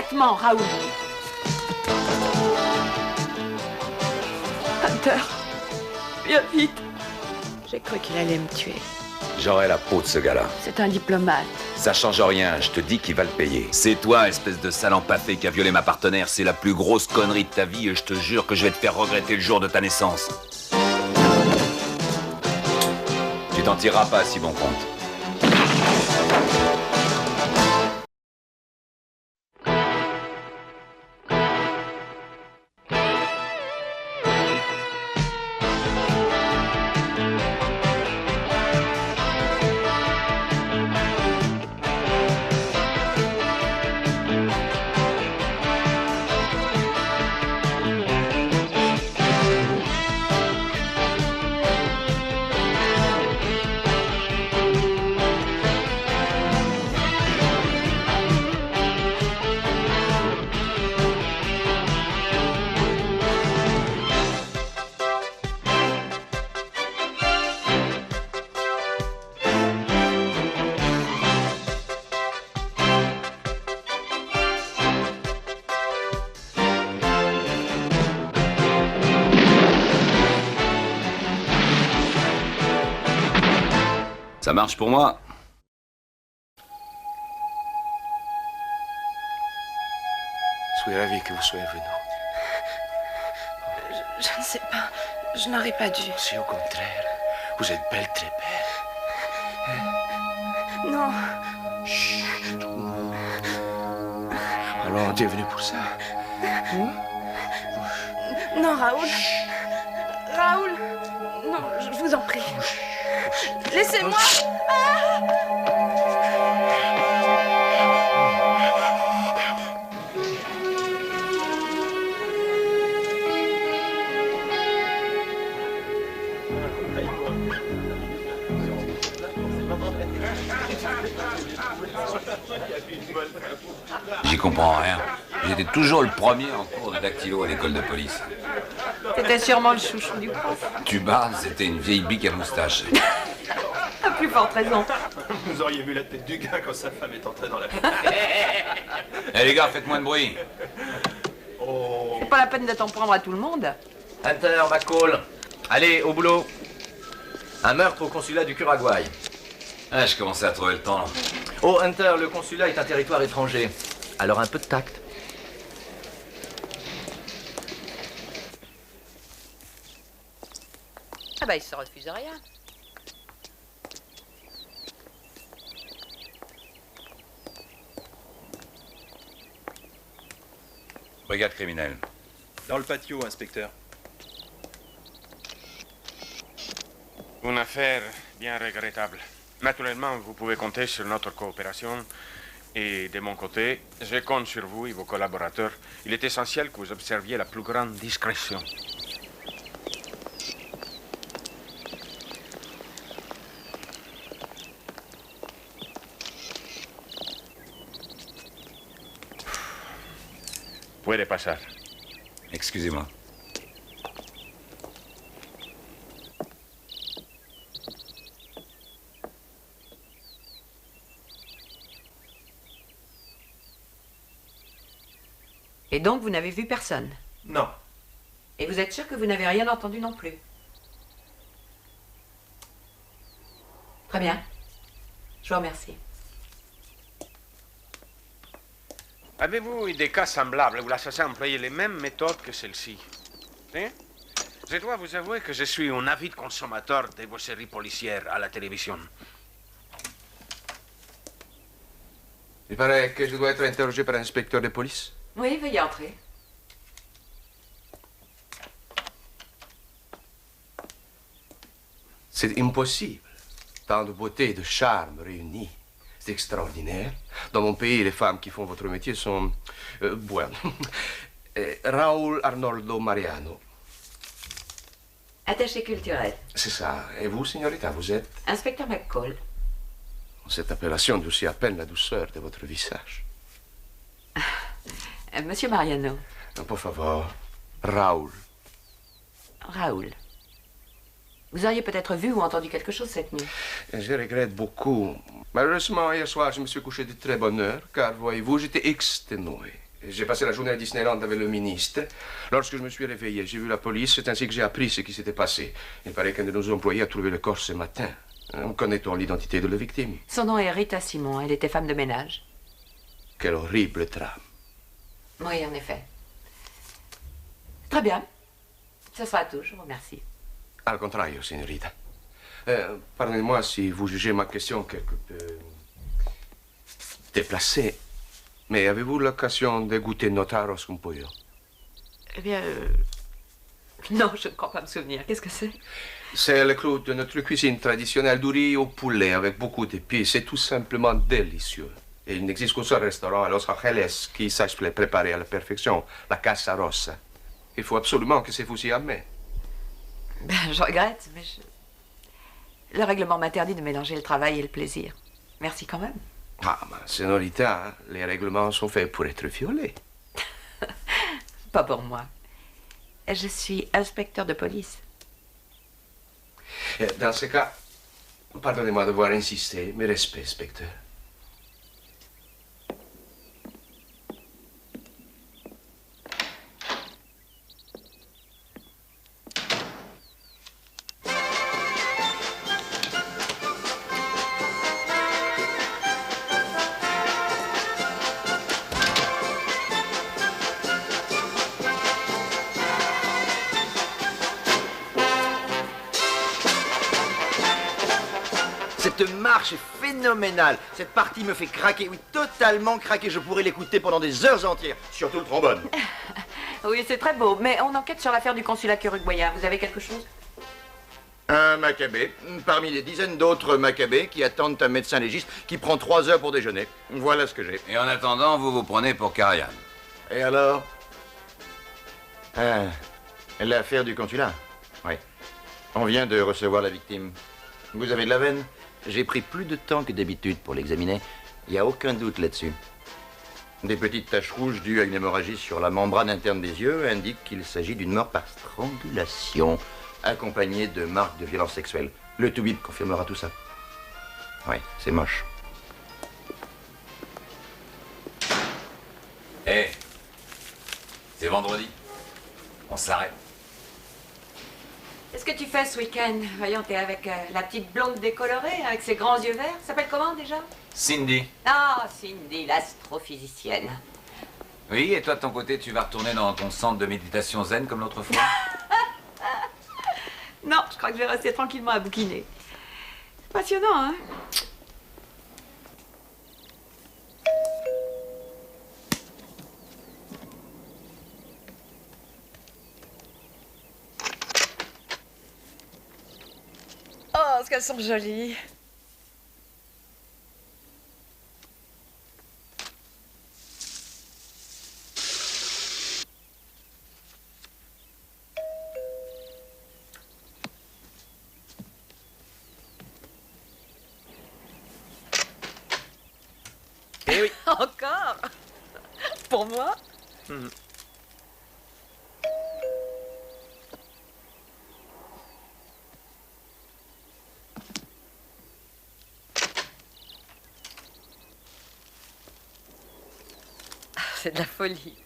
immédiatement, Raoul. Hunter, viens vite. J'ai cru qu'il allait me tuer. J'aurai la peau de ce gars-là. C'est un diplomate. Ça change rien, je te dis qu'il va le payer. C'est toi, espèce de sale empaffé qui a violé ma partenaire. C'est la plus grosse connerie de ta vie et je te jure que je vais te faire regretter le jour de ta naissance. Tu t'en tireras pas à si bon compte. Ça marche pour moi. Soyez ravi que vous soyez venu. Je ne sais pas. Je n'aurais pas dû. Si, au contraire. Vous êtes belle, très belle. Non. Chut. Alors, tu es venu pour ça? Non, Raoul. Raoul. Non, je vous en prie. Laissez-moi. J'y comprends rien. J'étais toujours le premier en cours de dactylo à l'école de police. C'était sûrement le chouchou du prof. Tuba, c'était une vieille bique à moustache. À plus forte raison. Vous auriez vu la tête du gars quand sa femme est entrée dans la... Eh les gars, faites moins de bruit. Oh. C'est pas la peine de t'en prendre à tout le monde. Hunter, McCall. Allez, au boulot. Un meurtre au consulat du Uruguay. Ah, je commençais à trouver le temps. Oh, Hunter, le consulat est un territoire étranger. Alors un peu de tact. Ah bah, il se refuse à rien. Brigade criminelle. Dans le patio, inspecteur. Une affaire bien regrettable. Naturellement, vous pouvez compter sur notre coopération. Et de mon côté, je compte sur vous et vos collaborateurs. Il est essentiel que vous observiez la plus grande discrétion. Puede pasar. Excusez-moi. Et donc, vous n'avez vu personne? Non. Et vous êtes sûr que vous n'avez rien entendu non plus? Très bien. Je vous remercie. Avez-vous eu des cas semblables où l'assassin employait les mêmes méthodes que celle-ci? Hein? Je dois vous avouer que je suis un avide consommateur de vos séries policières à la télévision. Il paraît que je dois être interrogé par l'inspecteur de police. Oui, veuillez entrer. C'est impossible. Tant de beauté et de charme réunis. C'est extraordinaire. Dans mon pays, les femmes qui font votre métier sont... bueno. Raoul Arnoldo Mariano. Attaché culturel. C'est ça. Et vous, signorita, vous êtes... Inspecteur McCall. Cette appellation doucit à peine la douceur de votre visage. Monsieur Mariano. Por favor, Raoul. Raoul. Vous auriez peut-être vu ou entendu quelque chose cette nuit. Je regrette beaucoup. Malheureusement, hier soir, je me suis couché de très bonne heure, car, voyez-vous, j'étais exténué. J'ai passé la journée à Disneyland avec le ministre. Lorsque je me suis réveillé, j'ai vu la police. C'est ainsi que j'ai appris ce qui s'était passé. Il paraît qu'un de nos employés a trouvé le corps ce matin. Connaît-on l'identité de la victime? Son nom est Rita Simon. Elle était femme de ménage. Quel horrible drame. Oui, en effet. Très bien. Ce sera tout, je vous remercie. Al contrario, signorita. Pardonnez-moi si vous jugez ma question quelque peu déplacée. Mais avez-vous l'occasion de goûter notre arroz con pollo? Eh bien, non, je ne crois pas me souvenir. Qu'est-ce que c'est? C'est le clou de notre cuisine traditionnelle du riz au poulet avec beaucoup d'épices. C'est tout simplement délicieux. Et il n'existe qu'un seul restaurant à Los Angeles qui sache le préparer à la perfection, la Casa Rosa. Il faut absolument que c'est vous y amenez. Ben, je regrette, mais le règlement m'interdit de mélanger le travail et le plaisir. Merci quand même. Ah, ma signorita, les règlements sont faits pour être violés. Pas pour moi. Je suis inspecteur de police. Dans ce cas, pardonnez-moi de devoir insister, mes respects, inspecteur. Cette marche est phénoménale. Cette partie me fait craquer, oui, totalement craquer. Je pourrais l'écouter pendant des heures entières, surtout le trombone. Oui, c'est très beau, mais on enquête sur l'affaire du consulat uruguayen. Vous avez quelque chose? Un macabé, parmi les dizaines d'autres macabées qui attendent un médecin légiste qui prend 3 heures pour déjeuner. Voilà ce que j'ai. Et en attendant, vous vous prenez pour Karian. Et alors? L'affaire du consulat. Oui. On vient de recevoir la victime. Vous avez de la veine? J'ai pris plus de temps que d'habitude pour l'examiner. Il n'y a aucun doute là-dessus. Des petites taches rouges dues à une hémorragie sur la membrane interne des yeux indiquent qu'il s'agit d'une mort par strangulation, accompagnée de marques de violence sexuelle. Le toubib confirmera tout ça. Oui, c'est moche. Hé, c'est vendredi. On s'arrête. Qu'est-ce que tu fais ce week-end? Voyons, t'es avec la petite blonde décolorée, avec ses grands yeux verts. S'appelle comment déjà? Cindy. Ah, Cindy, l'astrophysicienne. Oui, et toi de ton côté, tu vas retourner dans ton centre de méditation zen comme l'autre fois? Non, je crois que je vais rester tranquillement à bouquiner. C'est passionnant, hein? Oh, est-ce qu'elles sont jolies. Eh oui. Encore? Pour moi? C'est de la folie.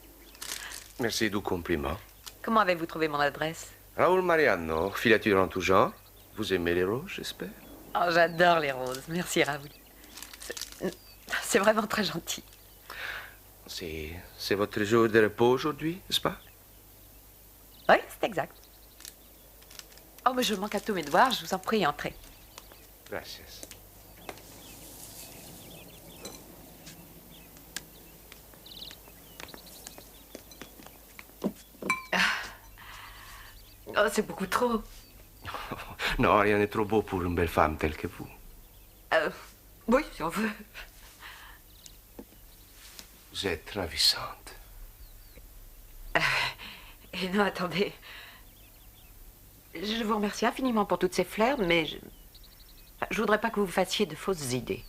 Merci du compliment. Comment avez-vous trouvé mon adresse? Raoul Mariano, filature en tout genre. Vous aimez les roses, j'espère? Oh, j'adore les roses. Merci, Raoul. C'est vraiment très gentil. C'est votre jour de repos aujourd'hui, n'est-ce pas? Oui, c'est exact. Oh, mais je manque à tous mes devoirs. Je vous en prie, entrez. Gracias. Oh, c'est beaucoup trop. Non, rien n'est trop beau pour une belle femme telle que vous. Oui, si on veut. Vous êtes ravissante. Et non, attendez. Je vous remercie infiniment pour toutes ces fleurs, mais je voudrais pas que vous fassiez de fausses idées.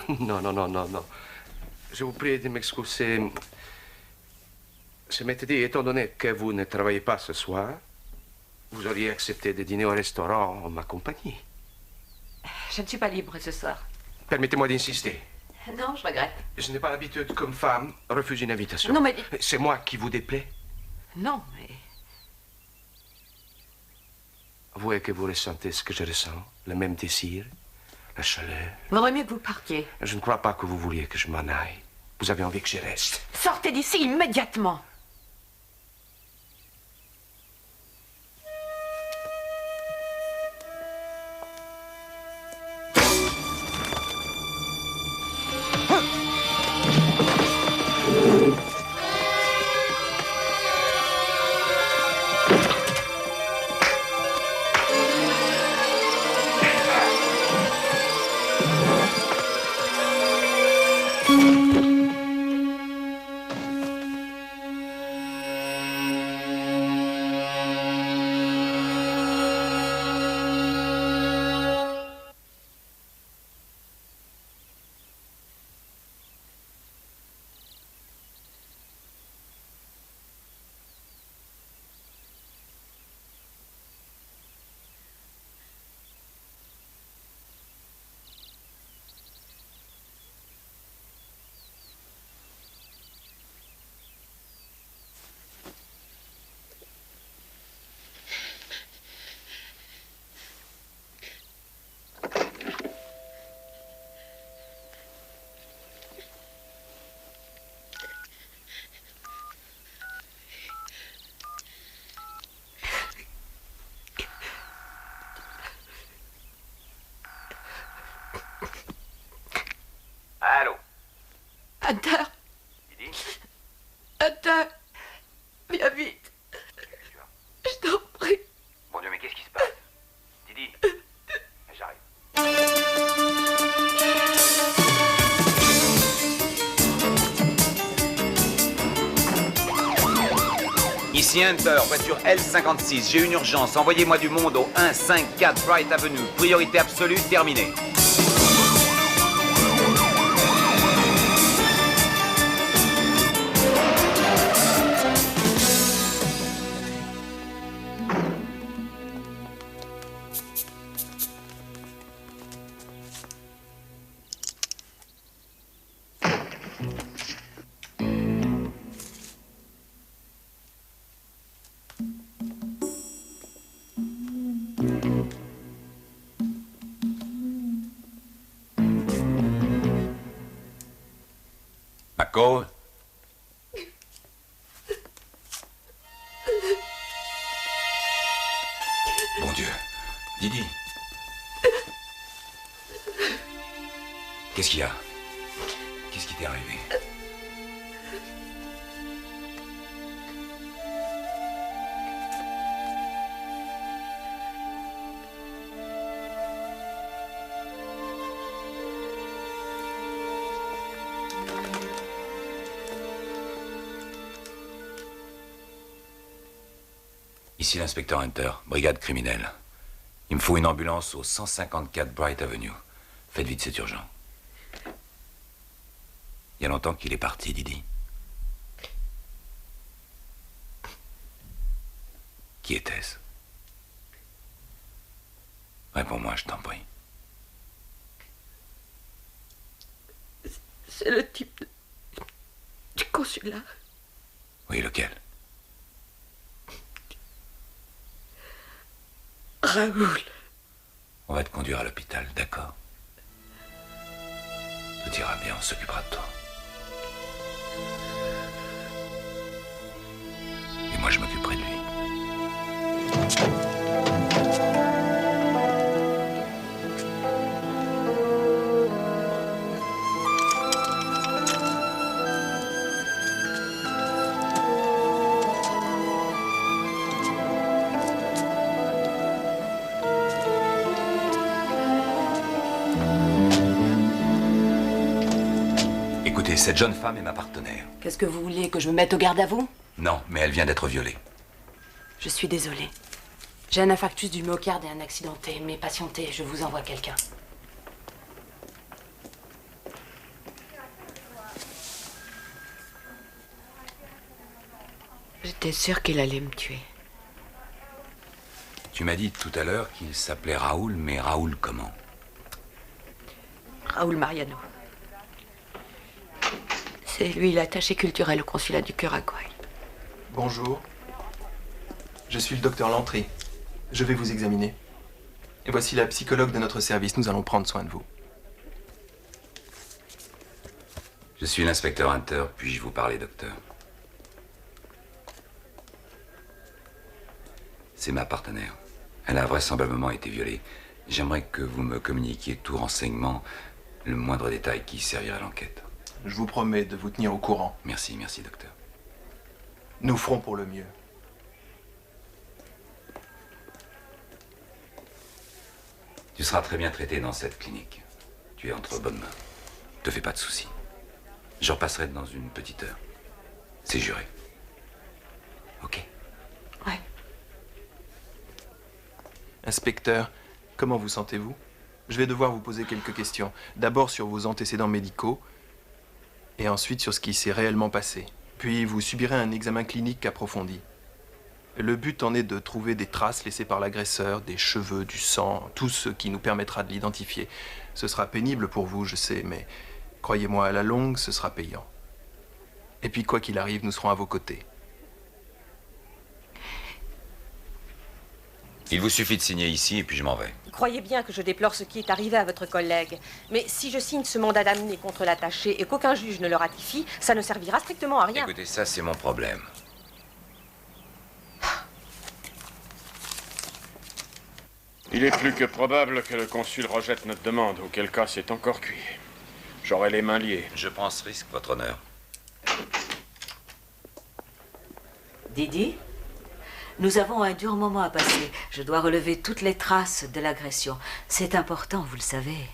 Non, non, non, non, non. Je vous prie de m'excuser. Je m'étais dit, étant donné que vous ne travaillez pas ce soir, vous auriez accepté de dîner au restaurant en ma compagnie. Je ne suis pas libre ce soir. Permettez-moi d'insister. Non, je regrette. Je n'ai pas l'habitude, comme femme, refuser une invitation. Non, mais... C'est moi qui vous déplaît. Non, mais... Avouez que vous ressentez ce que je ressens, le même désir, la chaleur. Vaudrait mieux que vous partiez. Je ne crois pas que vous vouliez que je m'en aille. Vous avez envie que je reste. Sortez d'ici immédiatement. Allô? Hunter. Didi? Hunter. Viens vite. Je t'en prie. Bon Dieu, mais qu'est-ce qui se passe? Didi? J'arrive. Ici Hunter, voiture L56. J'ai une urgence. Envoyez-moi du monde au 154 Bright Avenue. Priorité absolue, terminée. McCall? Bon Dieu. Didi. Qu'est-ce qu'il y a? Qu'est-ce qui t'est arrivé? Ici l'inspecteur Hunter, brigade criminelle. Il me faut une ambulance au 154 Bright Avenue. Faites vite, c'est urgent. Il y a longtemps qu'il est parti, Didi. Qui était-ce? Réponds-moi, je t'en prie. C'est le type du consulat. Oui, lequel? Raoul. On va te conduire à l'hôpital, d'accord? Tout ira bien, on s'occupera de toi. Et moi, je m'occuperai de lui. Écoutez, cette jeune femme est ma partenaire. Qu'est-ce que vous voulez, que je me mette au garde à vous? Non, mais elle vient d'être violée. Je suis désolée. J'ai un infarctus du myocarde et un accidenté, mais patientez, je vous envoie quelqu'un. J'étais sûre qu'il allait me tuer. Tu m'as dit tout à l'heure qu'il s'appelait Raoul, mais Raoul comment? Raoul Mariano. C'est lui l'attaché culturel au consulat du Curaçao. Bonjour. Je suis le docteur Lantry. Je vais vous examiner. Et voici la psychologue de notre service. Nous allons prendre soin de vous. Je suis l'inspecteur Hunter. Puis-je vous parler, docteur? C'est ma partenaire. Elle a vraisemblablement été violée. J'aimerais que vous me communiquiez tout renseignement, le moindre détail qui servirait à l'enquête. Je vous promets de vous tenir au courant. Merci, merci, docteur. Nous ferons pour le mieux. Tu seras très bien traité dans cette clinique. Tu es entre bonnes mains. Te fais pas de soucis. Je repasserai dans une petite heure. C'est juré. Ok? Ouais. Inspecteur, comment vous sentez-vous? Je vais devoir vous poser quelques questions. D'abord sur vos antécédents médicaux, et ensuite sur ce qui s'est réellement passé. Puis vous subirez un examen clinique approfondi. Le but en est de trouver des traces laissées par l'agresseur, des cheveux, du sang, tout ce qui nous permettra de l'identifier. Ce sera pénible pour vous, je sais, mais croyez-moi, à la longue, ce sera payant. Et puis, quoi qu'il arrive, nous serons à vos côtés. Il vous suffit de signer ici et puis je m'en vais. Croyez bien que je déplore ce qui est arrivé à votre collègue. Mais si je signe ce mandat d'amener contre l'attaché et qu'aucun juge ne le ratifie, ça ne servira strictement à rien. Écoutez, ça, c'est mon problème. Il est plus que probable que le consul rejette notre demande, auquel cas c'est encore cuit. J'aurai les mains liées. Je prends ce risque, votre honneur. Didi, nous avons un dur moment à passer. Je dois relever toutes les traces de l'agression. C'est important, vous le savez.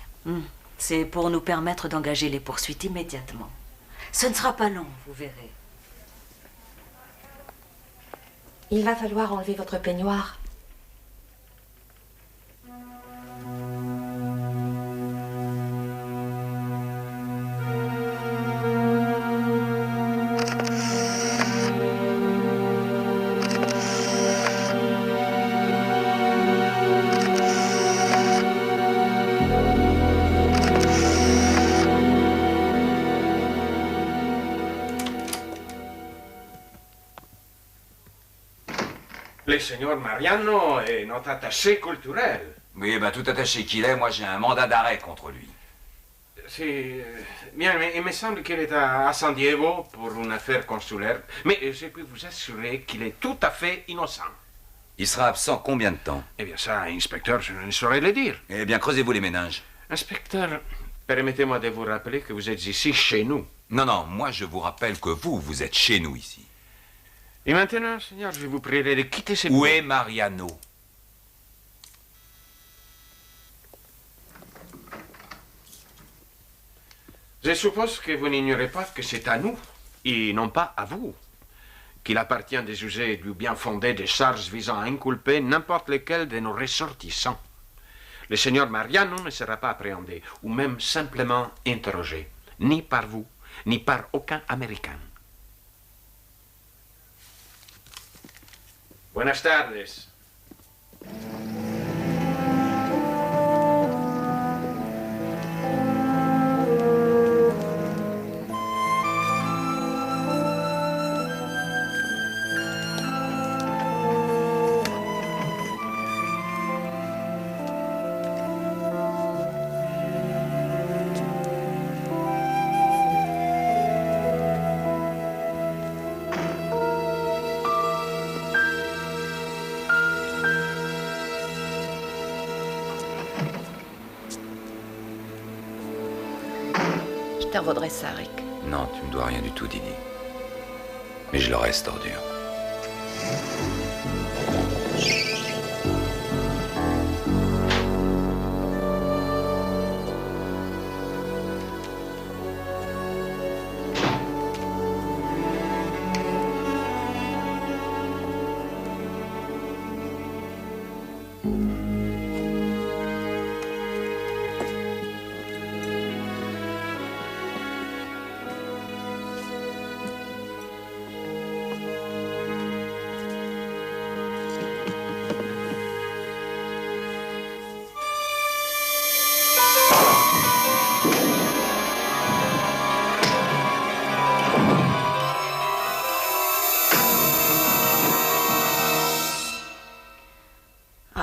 C'est pour nous permettre d'engager les poursuites immédiatement. Ce ne sera pas long, vous verrez. Il va falloir enlever votre peignoir. Le Seigneur Mariano est notre attaché culturel. Oui, ben tout attaché qu'il est, moi j'ai un mandat d'arrêt contre lui. C'est... Bien, mais il me semble qu'il est à San Diego pour une affaire consulaire. Mais je peux vous assurer qu'il est tout à fait innocent. Il sera absent combien de temps? Eh bien ça, inspecteur, je ne saurais le dire. Eh bien, creusez-vous les méninges. Inspecteur, permettez-moi de vous rappeler que vous êtes ici chez nous. Non, non, moi je vous rappelle que vous êtes chez nous ici. Et maintenant, Seigneur, je vous prierai de quitter cette... Où est Mariano? Je suppose que vous n'ignorez pas que c'est à nous, et non pas à vous, qu'il appartient de juger du bien fondé des charges visant à inculper n'importe lequel de nos ressortissants. Le Seigneur Mariano ne sera pas appréhendé, ou même simplement interrogé, ni par vous, ni par aucun Américain. Buenas tardes. Je t'en vaudrais ça, Rick. Non, tu me dois rien du tout, Didi. Mais je le reste, ordure.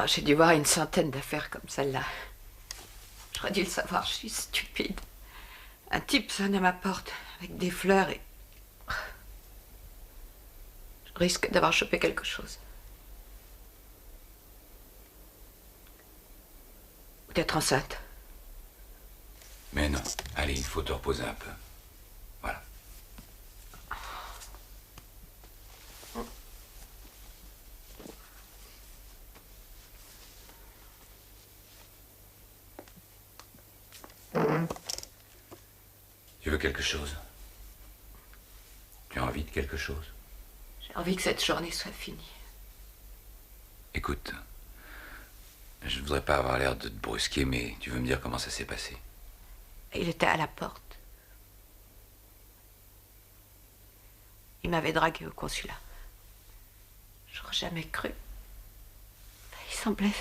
j'ai dû voir une centaine d'affaires comme celle-là. J'aurais dû le savoir, je suis stupide. Un type sonne à ma porte avec des fleurs et... Je risque d'avoir chopé quelque chose. Ou d'être enceinte. Mais non. Allez, il faut te reposer un peu. Voilà. Tu veux quelque chose? Tu as envie de quelque chose? J'ai envie que cette journée soit finie. Écoute, je ne voudrais pas avoir l'air de te brusquer, mais tu veux me dire comment ça s'est passé? Il était à la porte. Il m'avait dragué au consulat. J'aurais jamais cru. Il semblait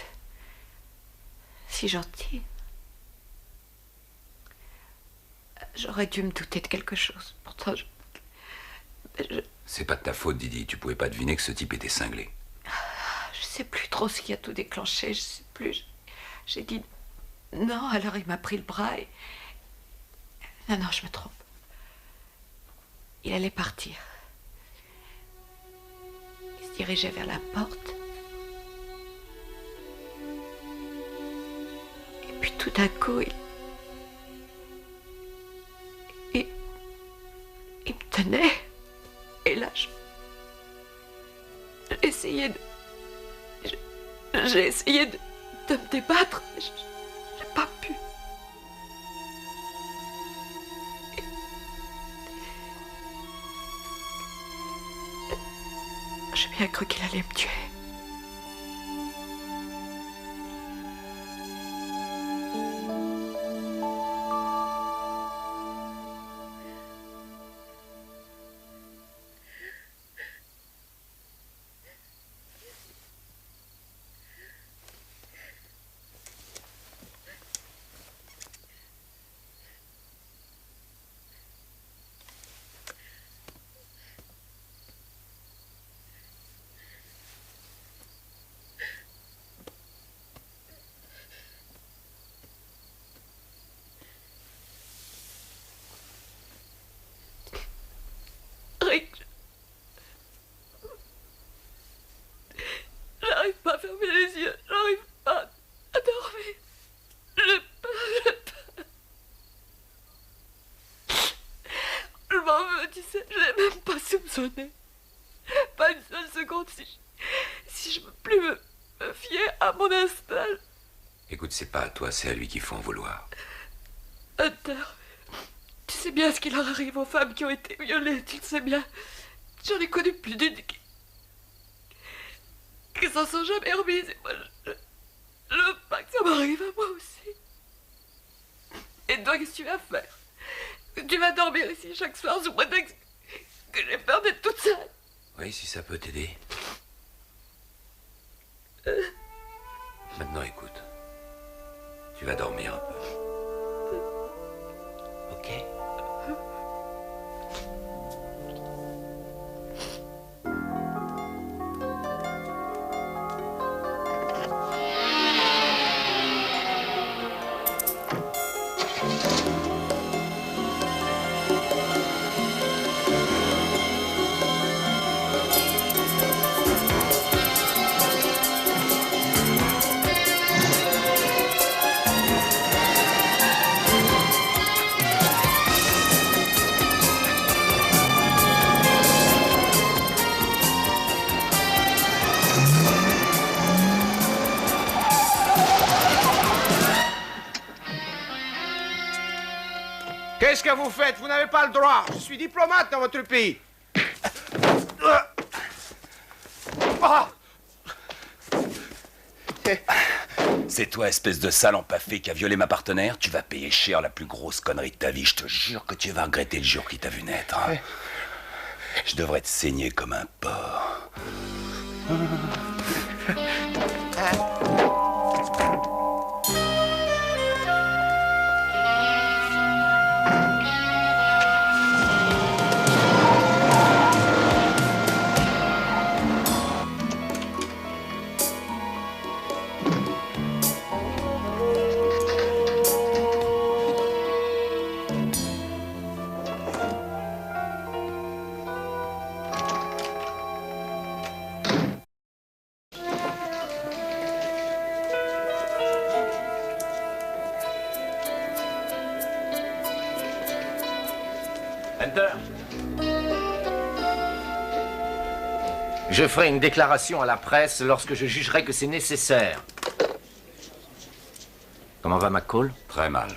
si gentil. J'aurais dû me douter de quelque chose. Pourtant, C'est pas de ta faute, Didi. Tu pouvais pas deviner que ce type était cinglé. Je sais plus trop ce qui a tout déclenché. Je sais plus. J'ai dit non, alors il m'a pris le bras et... Non, je me trompe. Il allait partir. Il se dirigeait vers la porte. Et puis tout d'un coup, il me tenait. Et là, j'ai essayé de... J'ai essayé de me débattre, mais j'ai pas pu. J'ai bien cru qu'il allait me tuer. J'arrive pas à fermer les yeux, j'arrive pas à dormir. Je m'en veux, tu sais, je l'ai même pas soupçonné. Pas une seule seconde si je peux plus me fier à mon instinct. Écoute, c'est pas à toi, c'est à lui qu'il faut en vouloir. Hunter, tu sais bien ce qui leur arrive aux femmes qui ont été violées, tu le sais bien. J'en ai connu plus d'une qui s'en sont jamais remises. Et moi, je veux pas que ça m'arrive à moi aussi. Et toi, qu'est-ce que tu vas faire? Tu vas dormir ici chaque soir sous prétexte que j'ai peur d'être toute seule. Oui, si ça peut t'aider. Maintenant, écoute. Tu vas dormir un peu. Ok? Qu'est-ce que vous faites? Vous n'avez pas le droit. Je suis diplomate dans votre pays. C'est toi, espèce de sale empaffé qui a violé ma partenaire. Tu vas payer cher la plus grosse connerie de ta vie. Je te jure que tu vas regretter le jour qui t'a vu naître. Hein. Je devrais te saigner comme un porc. Je ferai une déclaration à la presse lorsque je jugerai que c'est nécessaire. Comment va McCall? Très mal.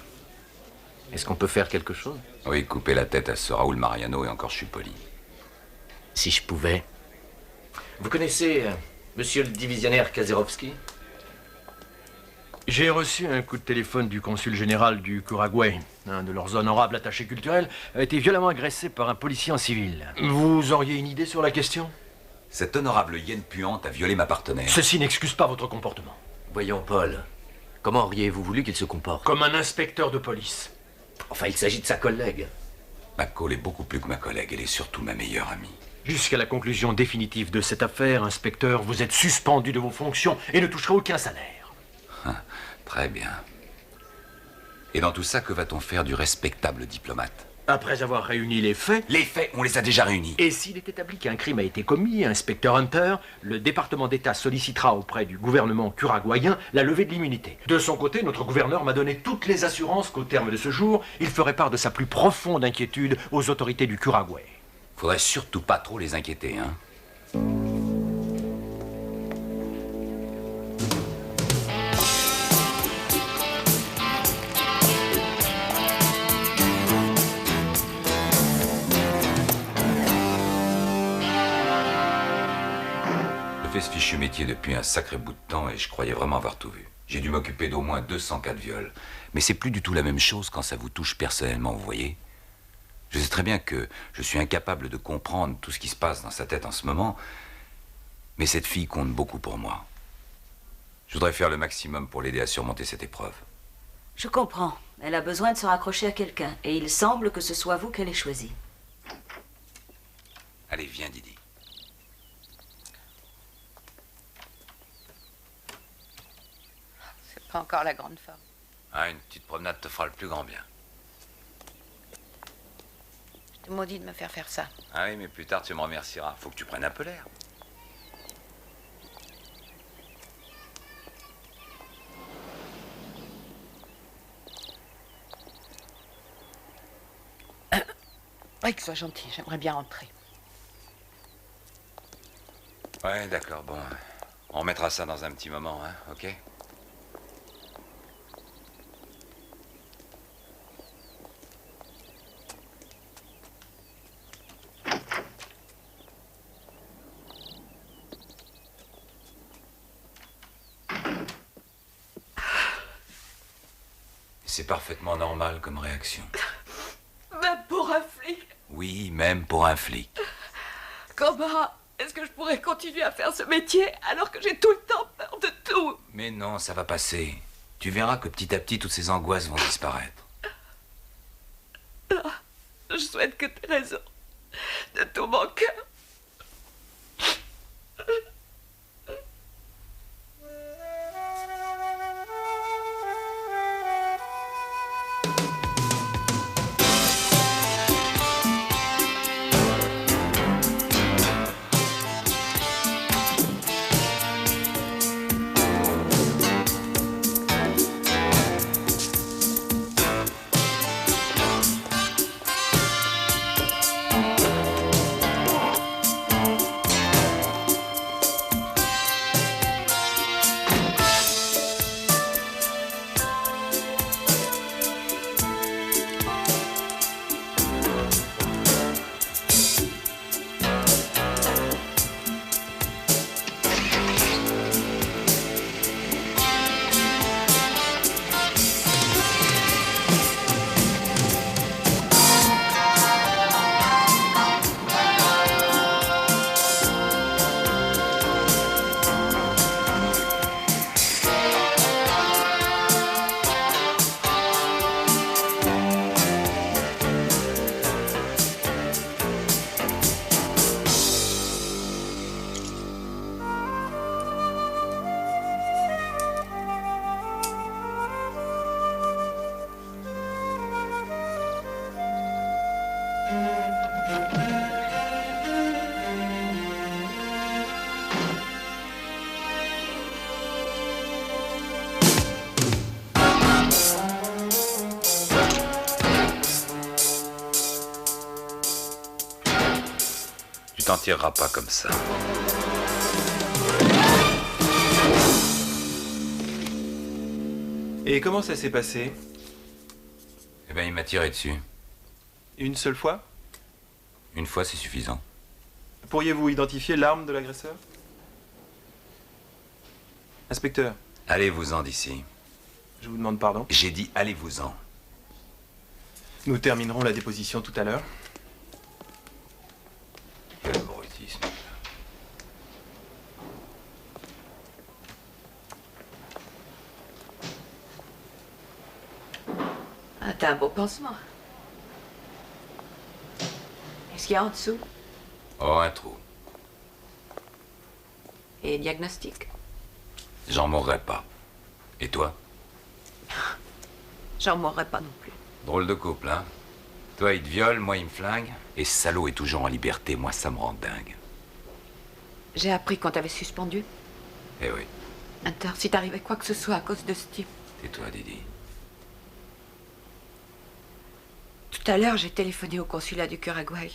Est-ce qu'on peut faire quelque chose? Oui, couper la tête à ce Raoul Mariano et encore je suis poli. Si je pouvais. Vous connaissez monsieur le divisionnaire Kazerovski? J'ai reçu un coup de téléphone du consul général du Kouragouay. Un de leurs honorables attachés culturels a été violemment agressé par un policier en civil. Vous auriez une idée sur la question? Cette honorable hyène puante a violé ma partenaire. Ceci n'excuse pas votre comportement. Voyons, Paul. Comment auriez-vous voulu qu'il se comporte? Comme un inspecteur de police. Enfin, il s'agit de sa collègue. McCall est beaucoup plus que ma collègue, elle est surtout ma meilleure amie. Jusqu'à la conclusion définitive de cette affaire, inspecteur, vous êtes suspendu de vos fonctions et ne toucherez aucun salaire. Très bien. Et dans tout ça, que va-t-on faire du respectable diplomate? Après avoir réuni les faits... Les faits, on les a déjà réunis. Et s'il est établi qu'un crime a été commis, inspecteur Hunter, le département d'État sollicitera auprès du gouvernement curaguayen la levée de l'immunité. De son côté, notre gouverneur m'a donné toutes les assurances qu'au terme de ce jour, il ferait part de sa plus profonde inquiétude aux autorités du Kuraguay. Faudrait surtout pas trop les inquiéter, hein. Je fais ce fichu métier depuis un sacré bout de temps et je croyais vraiment avoir tout vu. J'ai dû m'occuper d'au moins 200 cas de viol. Mais c'est plus du tout la même chose quand ça vous touche personnellement, vous voyez. Je sais très bien que je suis incapable de comprendre tout ce qui se passe dans sa tête en ce moment, mais cette fille compte beaucoup pour moi. Je voudrais faire le maximum pour l'aider à surmonter cette épreuve. Je comprends. Elle a besoin de se raccrocher à quelqu'un. Et il semble que ce soit vous qu'elle ait choisi. Allez, viens, Didi. C'est pas encore la grande forme. Ah, une petite promenade te fera le plus grand bien. Je te maudis de me faire ça. Ah oui, mais plus tard, tu me remercieras. Faut que tu prennes un peu l'air. Oui, que sois gentil, j'aimerais bien rentrer. Ouais, d'accord, bon. On remettra ça dans un petit moment, hein, ok? C'est parfaitement normal comme réaction. Même pour un flic. Oui, même pour un flic. Comment est-ce que je pourrais continuer à faire ce métier alors que j'ai tout le temps peur de tout? Mais non, ça va passer. Tu verras que petit à petit, toutes ces angoisses vont disparaître. Je souhaite que tu aies raison. De tout mon cœur. t'en tireras pas comme ça. Et comment ça s'est passé? Eh ben, il m'a tiré dessus. Une seule fois? Une fois, c'est suffisant. Pourriez-vous identifier l'arme de l'agresseur? Inspecteur. Allez-vous-en d'ici. Je vous demande pardon. J'ai dit allez-vous-en. Nous terminerons la déposition tout à l'heure. Quel abrutisme. Ah, t'as un beau pansement. Qu'est-ce qu'il y a en dessous? Oh, un trou. Et diagnostic? J'en mourrai pas. Et toi? J'en mourrai pas non plus. Drôle de couple, hein? Toi, il te viole, moi, il me flingue. Et ce salaud est toujours en liberté. Moi, ça me rend dingue. J'ai appris qu'on t'avait suspendu. Eh oui. Hunter, si t'arrivait quoi que ce soit à cause de ce type. Tais-toi, Didi. Tout à l'heure, j'ai téléphoné au consulat du Uruguay.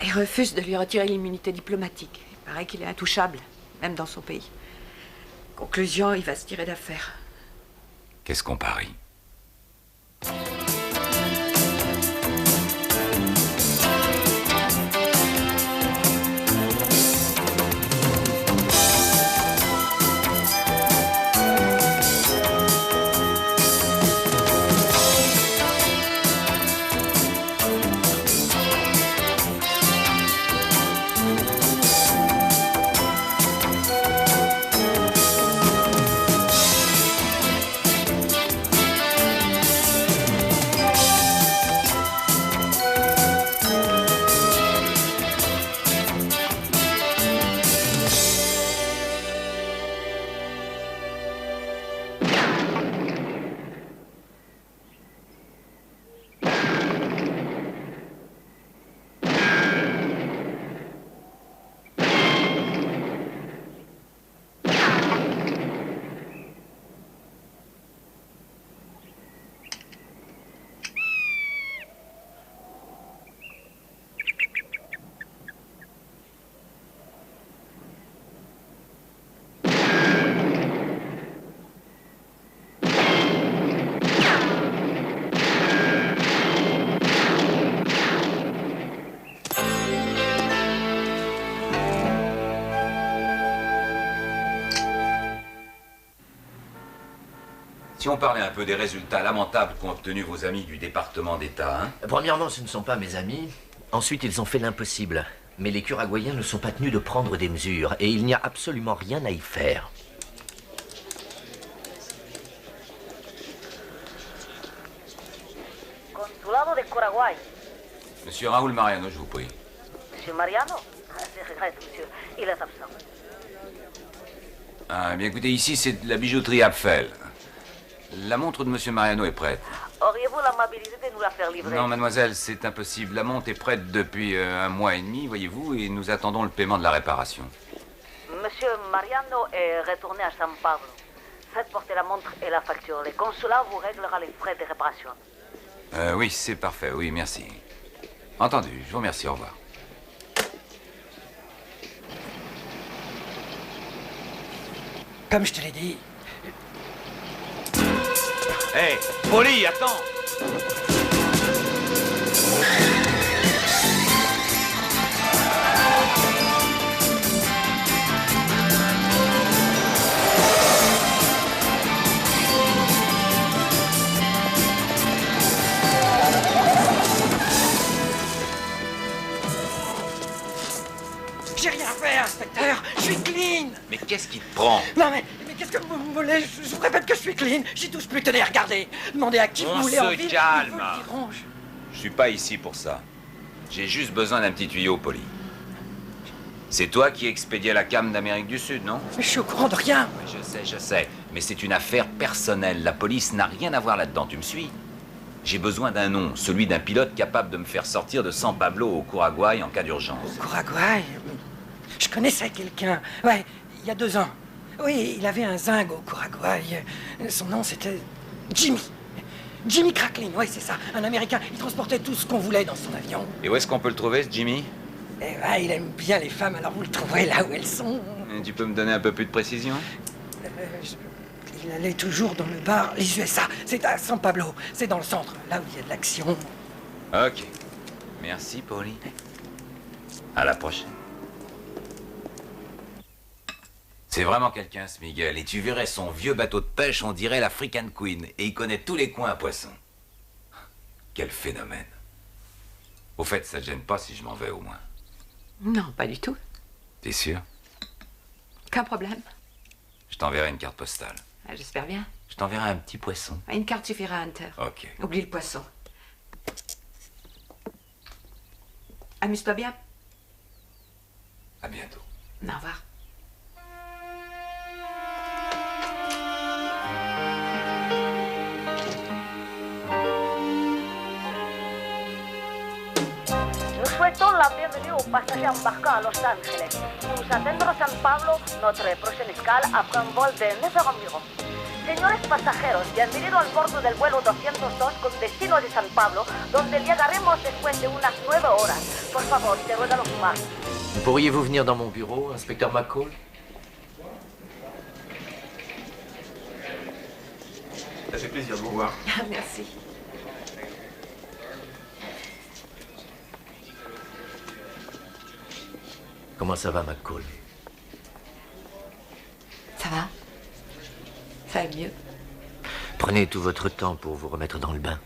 Il refuse de lui retirer l'immunité diplomatique. Il paraît qu'il est intouchable, même dans son pays. Conclusion, il va se tirer d'affaire. Qu'est-ce qu'on parie? Si on parlait un peu des résultats lamentables qu'ont obtenus vos amis du département d'État, hein? Premièrement, ce ne sont pas mes amis. Ensuite, ils ont fait l'impossible. Mais les Uruguayens ne sont pas tenus de prendre des mesures. Et il n'y a absolument rien à y faire. Consulado de Uruguay. Monsieur Raoul Mariano, je vous prie. Monsieur Mariano? Je regrette, monsieur. Il est absent. Ah, bien écoutez, ici, c'est de la bijouterie Apfel. La montre de Monsieur Mariano est prête. Auriez-vous l'amabilité de nous la faire livrer? Non, mademoiselle, c'est impossible. La montre est prête depuis 1 mois et demi, voyez-vous, et nous attendons le paiement de la réparation. Monsieur Mariano est retourné à San Pablo. Faites porter la montre et la facture. Le consulat vous réglera les frais de réparation. Oui, c'est parfait, oui, merci. Entendu, je vous remercie, au revoir. Comme je te l'ai dit. Hé, Polly, attends! J'ai rien fait, inspecteur. Je suis clean. Mais qu'est-ce qui te prend? Non, mais qu'est-ce que vous me voulez? Je vous répète que je suis clean. J'y touche plus. Tenez, regardez. Demandez à qui vous voulez en ville. On se calme. ils vous le diront. Je suis pas ici pour ça. J'ai juste besoin d'un petit tuyau, Polly. C'est toi qui expédiais la cam d'Amérique du Sud, non? Mais je suis au courant de rien. Oui, je sais. Mais c'est une affaire personnelle. La police n'a rien à voir là-dedans, tu me suis? J'ai besoin d'un nom, celui d'un pilote capable de me faire sortir de San Pablo au Uruguay en cas d'urgence. Au Uruguay? Je connaissais quelqu'un. Ouais, il y a 2 ans. Oui, il avait un zinc au Uruguay. Son nom, c'était Jimmy. Jimmy Cracklin, oui, c'est ça. Un Américain. Il transportait tout ce qu'on voulait dans son avion. Et où est-ce qu'on peut le trouver, ce Jimmy? Eh ben, il aime bien les femmes, alors vous le trouverez là où elles sont. Et tu peux me donner un peu plus de précision? Il allait toujours dans le bar Les USA. C'est à San Pablo. C'est dans le centre, là où il y a de l'action. Ok. Merci, Pauline. À la prochaine. C'est vraiment quelqu'un, ce Miguel. Et tu verrais son vieux bateau de pêche, on dirait l'African Queen. Et il connaît tous les coins à poissons. Quel phénomène. Au fait, ça te gêne pas si je m'en vais au moins? Non, pas du tout. T'es sûr? Aucun problème. Je t'enverrai une carte postale. Ah, j'espère bien. Je t'enverrai un petit poisson. Une carte suffira, Hunter. Ok. Oublie le poisson. Amuse-toi bien. À bientôt. Au revoir. Nous souhaitons la bienvenue aux passagers embarquant à Los Angeles. Nous attendrons San Pablo, notre prochaine escale, après un vol de 9 heures environ. Señores pasajeros, bienvenidos al bordo del vuelo 202 con destino de San Pablo, donde llegaremos después de unas 9 horas. Por favor, te ruego lo más. Pourriez-vous venir dans mon bureau, inspecteur McCall? Ça fait plaisir de vous voir. Merci. Comment ça va, McCall? Ça va? Ça va mieux. Prenez tout votre temps pour vous remettre dans le bain.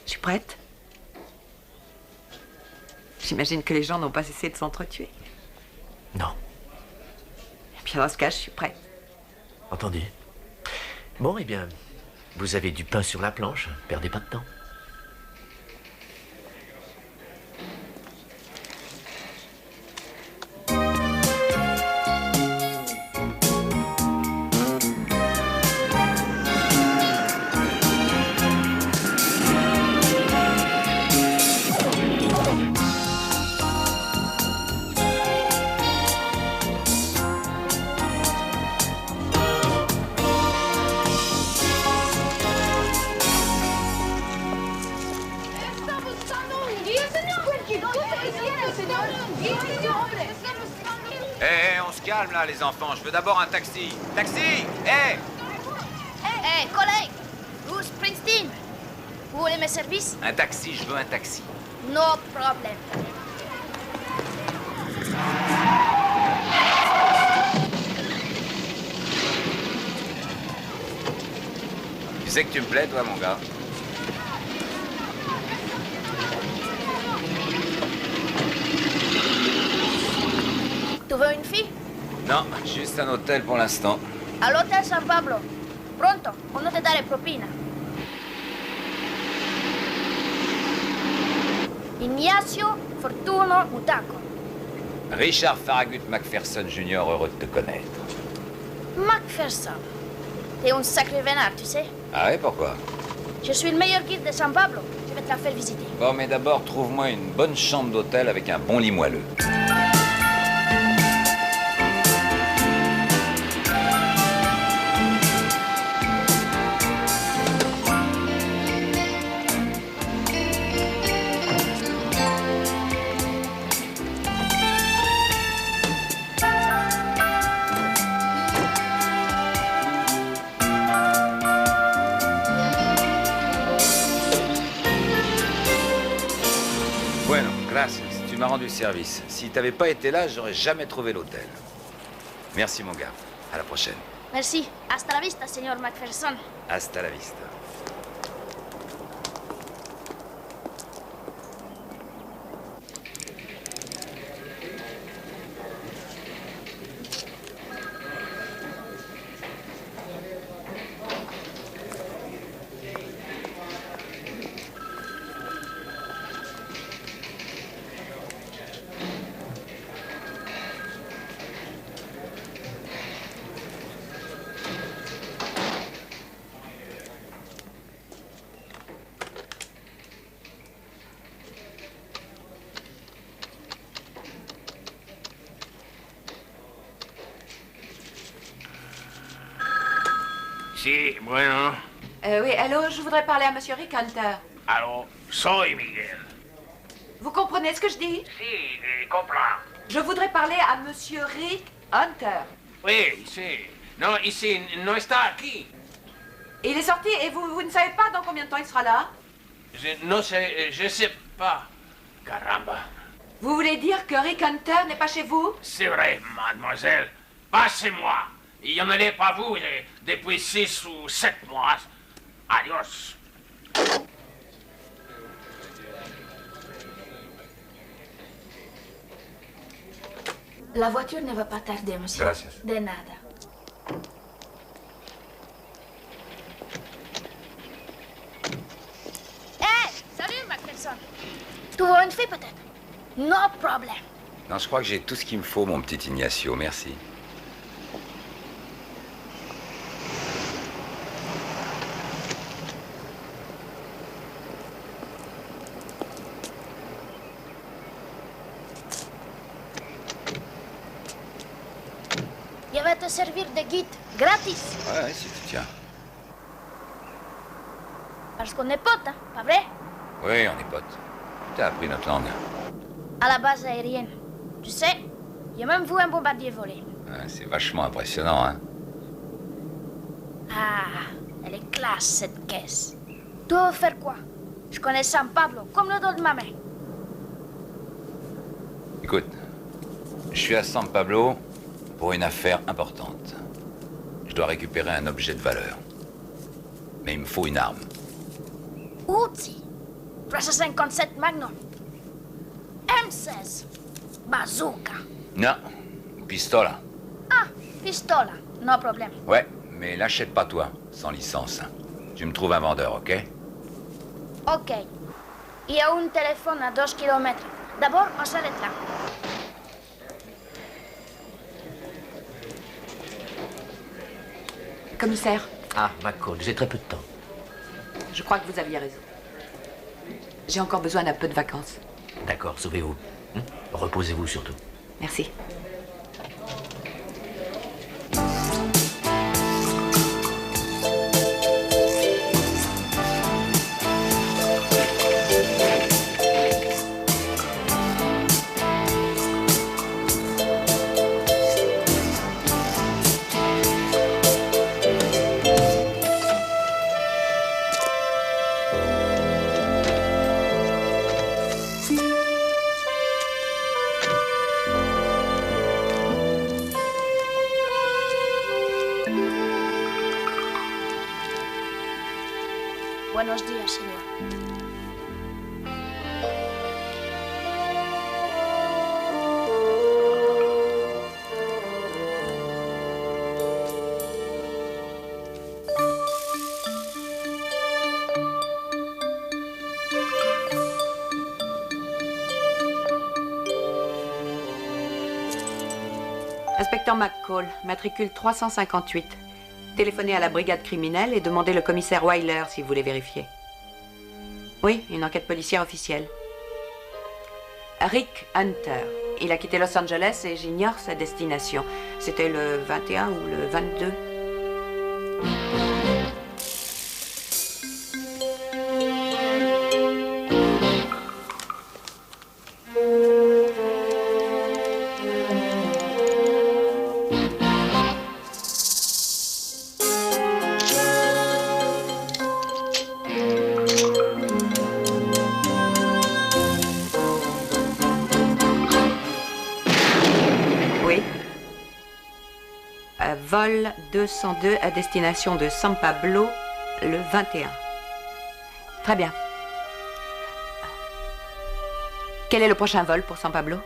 Je suis prête. J'imagine que les gens n'ont pas cessé de s'entretuer. Non. Et puis dans ce cas, je suis prête. Entendu. Bon, eh bien, vous avez du pain sur la planche. Perdez pas de temps. On se calme là, les enfants. Je veux d'abord un taxi. Taxi! Hé! Hé, collègue! Où Springsteen? Vous voulez mes services? Un taxi, je veux un taxi. No problème. Tu sais que tu me plais, toi, mon gars? Tu veux une fille? Non, juste un hôtel pour l'instant. Al Hotel San Pablo. Pronto, no te daré propina. Ignacio Fortuno Mutaco. Richard Farragut McPherson Jr., heureux de te connaître. McPherson. T'es un sacré vénard, tu sais. Ah ouais, pourquoi? Je suis le meilleur guide de San Pablo. Je vais te la faire visiter. Bon, mais d'abord, trouve-moi une bonne chambre d'hôtel avec un bon lit moelleux. Bueno, gracias. Tu m'as rendu service. Si t'avais pas été là, j'aurais jamais trouvé l'hôtel. Merci, mon gars. À la prochaine. Merci. Hasta la vista, señor McPherson. Hasta la vista. Sí, bueno. Oui, allô, je voudrais parler à Monsieur Rick Hunter. Aló, soy Miguel. Vous comprenez ce que je dis? Si, je comprends. Je voudrais parler à Monsieur Rick Hunter. Oui, si. Non, ici, non está aquí. Il est sorti et vous ne savez pas dans combien de temps il sera là? Je sais pas. Caramba. Vous voulez dire que Rick Hunter n'est pas chez vous? C'est vrai, mademoiselle. Passez-moi. Il n'en est pas vous depuis 6 ou 7 mois. Adios. La voiture ne va pas tarder, monsieur. Gracias. De nada. Hey, salut, Macpherson. Tu veux une fille, peut-être? No problem. Non, je crois que j'ai tout ce qu'il me faut, mon petit Ignacio. Merci. Je vais te servir de guide, gratis. Ouais, si tu tiens. Parce qu'on est potes, hein, pas vrai? Oui, on est potes. T'as appris notre langue. À la base aérienne. Tu sais, j'ai même vu un bombardier voler. Ouais, c'est vachement impressionnant, hein. Ah, elle est classe, cette caisse. Tu veux faire quoi? Je connais San Pablo comme le dos de ma main. Écoute, je suis à San Pablo pour une affaire importante. Je dois récupérer un objet de valeur. Mais il me faut une arme. Uzi, 357 Magnum, M16, bazooka. Non, pistola. Ah, pistola, no problème. Ouais, mais l'achète pas toi, sans licence. Tu me trouves un vendeur, ok? Ok. Il y a un téléphone à 2 km. D'abord, on s'arrête là. Commissaire, Ah, McCall, j'ai très peu de temps. je crois que vous aviez raison. J'ai encore besoin d'un peu de vacances. D'accord, sauvez-vous. Reposez-vous surtout. Merci. Buenos días, señor. Inspecteur McCall, matricule 358. Téléphonez à la brigade criminelle et demandez le commissaire Weiler si vous voulez vérifier. Oui, une enquête policière officielle. Rick Hunter. Il a quitté Los Angeles et j'ignore sa destination. C'était le 21 ou le 22. Vol 202 à destination de San Pablo le 21. Très bien. Quel est le prochain vol pour San Pablo ?